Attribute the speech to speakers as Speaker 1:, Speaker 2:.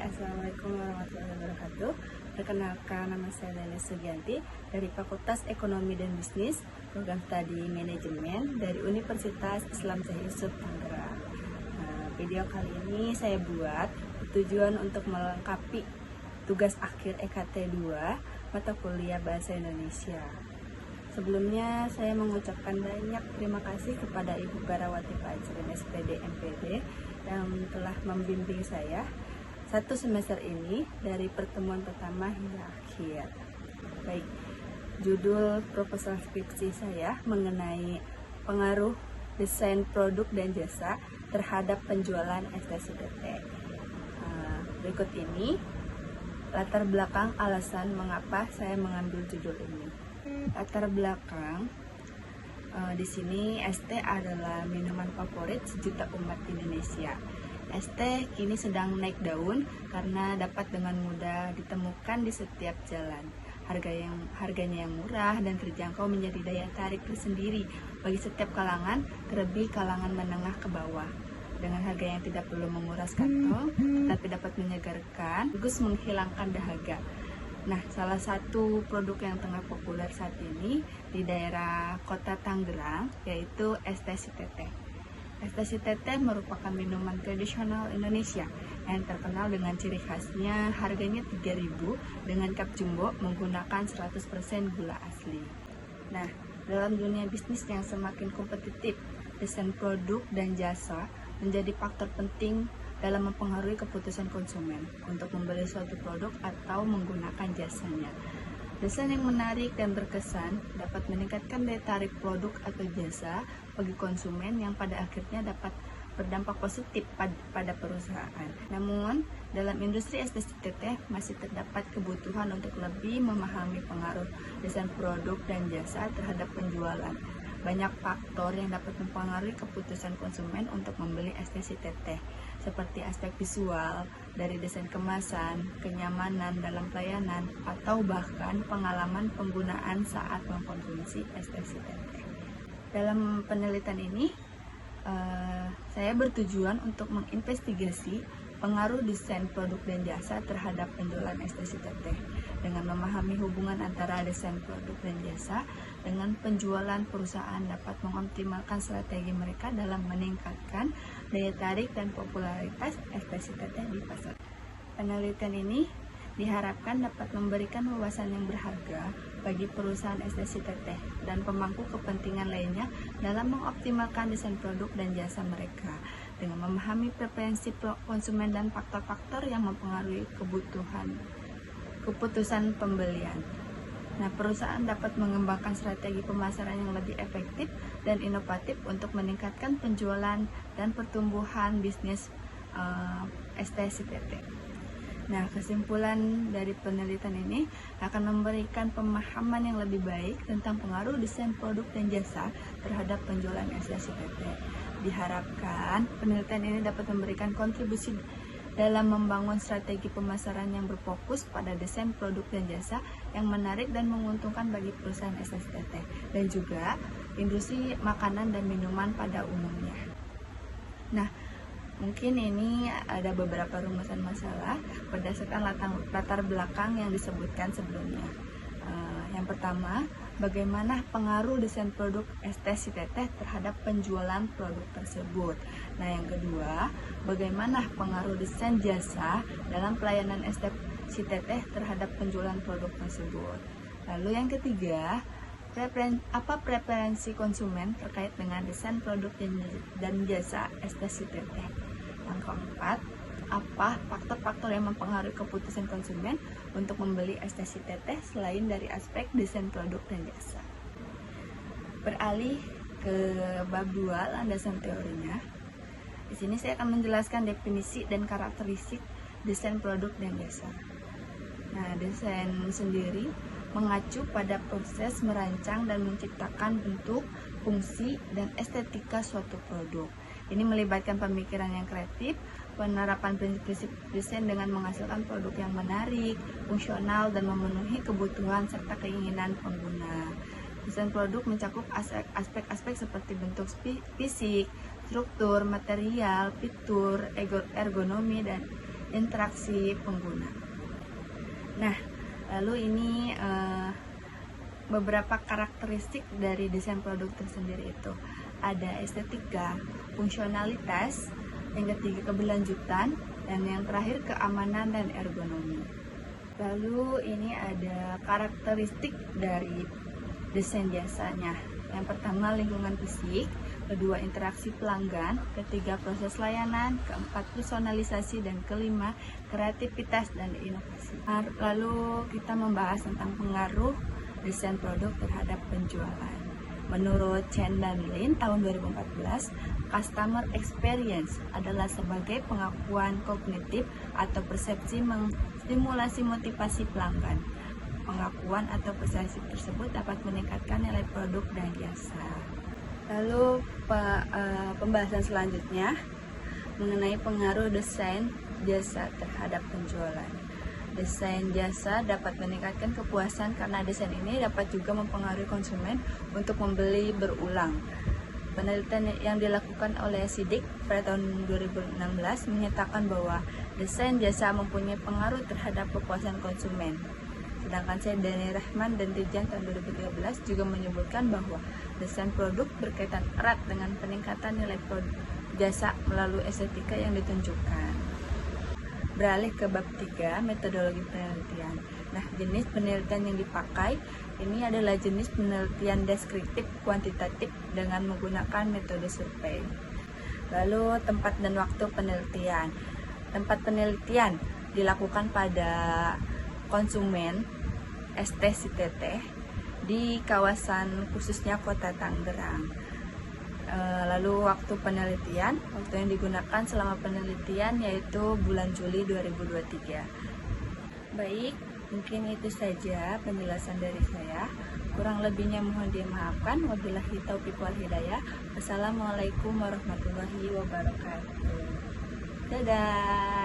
Speaker 1: Assalamualaikum warahmatullahi wabarakatuh. Perkenalkan, nama saya Lele Sugianti dari Fakultas Ekonomi dan Bisnis, Program Studi Manajemen dari Universitas Islam Syekh Yusuf Tangerang. Video kali ini saya buat tujuan untuk melengkapi tugas akhir EKT 2 mata kuliah Bahasa Indonesia. Sebelumnya saya mengucapkan banyak terima kasih kepada Ibu Garawati Fajrin SPD MPD yang telah membimbing saya satu semester ini dari pertemuan pertama hingga akhir. Baik, judul proposal skripsi saya mengenai pengaruh desain produk dan jasa terhadap penjualan STCTT. Berikut ini latar belakang alasan mengapa saya mengambil judul ini. Latar belakang di sini ST adalah minuman favorit sejuta umat Indonesia. ST kini sedang naik daun karena dapat dengan mudah ditemukan di setiap jalan. Harganya yang murah dan terjangkau menjadi daya tarik tersendiri bagi setiap kalangan, terlebih kalangan menengah ke bawah. Dengan harga yang tidak perlu menguras kantong, tetapi dapat menyegarkan, bagus menghilangkan dahaga. Nah, salah satu produk yang tengah populer saat ini di daerah Kota Tangerang yaitu STCTT. STCTT merupakan minuman tradisional Indonesia yang terkenal dengan ciri khasnya harganya 3.000 dengan cup jumbo menggunakan 100% gula asli. Nah, dalam dunia bisnis yang semakin kompetitif, desain produk dan jasa menjadi faktor penting dalam mempengaruhi keputusan konsumen untuk membeli suatu produk atau menggunakan jasanya. Desain yang menarik dan berkesan dapat meningkatkan daya tarik produk atau jasa bagi konsumen yang pada akhirnya dapat berdampak positif pada perusahaan. Namun, dalam industri STCTT masih terdapat kebutuhan untuk lebih memahami pengaruh desain produk dan jasa terhadap penjualan. Banyak faktor yang dapat mempengaruhi keputusan konsumen untuk membeli STCTT, seperti aspek visual, dari desain kemasan, kenyamanan dalam pelayanan, atau bahkan pengalaman penggunaan saat mengkonsumsi STCTT. Dalam penelitian ini, saya bertujuan untuk menginvestigasi pengaruh desain produk dan jasa terhadap penjualan STCTT dengan memahami hubungan antara desain produk dan jasa dengan penjualan. Perusahaan dapat mengoptimalkan strategi mereka dalam meningkatkan daya tarik dan popularitas STCTT di pasar. Penelitian ini diharapkan dapat memberikan wawasan yang berharga bagi perusahaan STCTT dan pemangku kepentingan lainnya dalam mengoptimalkan desain produk dan jasa mereka dengan memahami preferensi konsumen dan faktor-faktor yang mempengaruhi keputusan pembelian. Nah, perusahaan dapat mengembangkan strategi pemasaran yang lebih efektif dan inovatif untuk meningkatkan penjualan dan pertumbuhan bisnis STCTT. Nah, kesimpulan dari penelitian ini akan memberikan pemahaman yang lebih baik tentang pengaruh desain produk dan jasa terhadap penjualan STCTT. Diharapkan penelitian ini dapat memberikan kontribusi dalam membangun strategi pemasaran yang berfokus pada desain produk dan jasa yang menarik dan menguntungkan bagi perusahaan STCTT dan juga industri makanan dan minuman pada umumnya. Nah, mungkin ini ada beberapa rumusan masalah berdasarkan latar belakang yang disebutkan sebelumnya. Yang pertama, bagaimana pengaruh desain produk STCTT terhadap penjualan produk tersebut. Nah, yang kedua, bagaimana pengaruh desain jasa dalam pelayanan STCTT terhadap penjualan produk tersebut. Lalu yang ketiga, apa preferensi konsumen terkait dengan desain produk dan jasa STCTT. Yang keempat, apa faktor-faktor yang mempengaruhi keputusan konsumen untuk membeli STCTT selain dari aspek desain produk dan jasa. Beralih ke bab 2, landasan teorinya. Di sini saya akan menjelaskan definisi dan karakteristik desain produk dan jasa. Nah, desain sendiri mengacu pada proses merancang dan menciptakan bentuk, fungsi, dan estetika suatu produk. Ini melibatkan pemikiran yang kreatif, penerapan prinsip-prinsip desain dengan menghasilkan produk yang menarik, fungsional, dan memenuhi kebutuhan serta keinginan pengguna. Desain produk mencakup aspek-aspek seperti bentuk fisik, struktur, material, fitur, ergonomi, dan interaksi pengguna. Nah, lalu ini beberapa karakteristik dari desain produk tersendiri itu. Ada estetika, fungsionalitas, yang ketiga keberlanjutan, dan yang terakhir keamanan dan ergonomi. Lalu ini ada karakteristik dari desain jasanya. Yang pertama lingkungan fisik, kedua interaksi pelanggan, ketiga proses layanan, keempat personalisasi, dan kelima kreativitas dan inovasi. Lalu kita membahas tentang pengaruh desain produk terhadap penjualan. Menurut Chen dan Lin tahun 2014, customer experience adalah sebagai pengakuan kognitif atau persepsi menstimulasi motivasi pelanggan. Pengakuan atau persepsi tersebut dapat meningkatkan nilai produk dan jasa. Lalu pembahasan selanjutnya mengenai pengaruh desain jasa terhadap penjualan. Desain jasa dapat meningkatkan kepuasan karena desain ini dapat juga mempengaruhi konsumen untuk membeli berulang. Penelitian yang dilakukan oleh Sidik pada tahun 2016 menyatakan bahwa desain jasa mempunyai pengaruh terhadap kepuasan konsumen. Sedangkan Dani Rahman dan Tijan tahun 2013 juga menyebutkan bahwa desain produk berkaitan erat dengan peningkatan nilai produk jasa melalui estetika yang ditunjukkan. Beralih ke bab 3, metodologi penelitian. Nah, jenis penelitian yang dipakai ini adalah jenis penelitian deskriptif kuantitatif dengan menggunakan metode survei. Lalu tempat dan waktu penelitian. Tempat penelitian dilakukan pada konsumen STCTT di kawasan khususnya Kota Tangerang. Lalu waktu penelitian, waktu yang digunakan selama penelitian yaitu bulan Juli 2023. Baik, mungkin itu saja penjelasan dari saya. Kurang lebihnya mohon dimaafkan. Wabillahi taufiq wal hidayah. Wassalamualaikum warahmatullahi wabarakatuh. Dadah.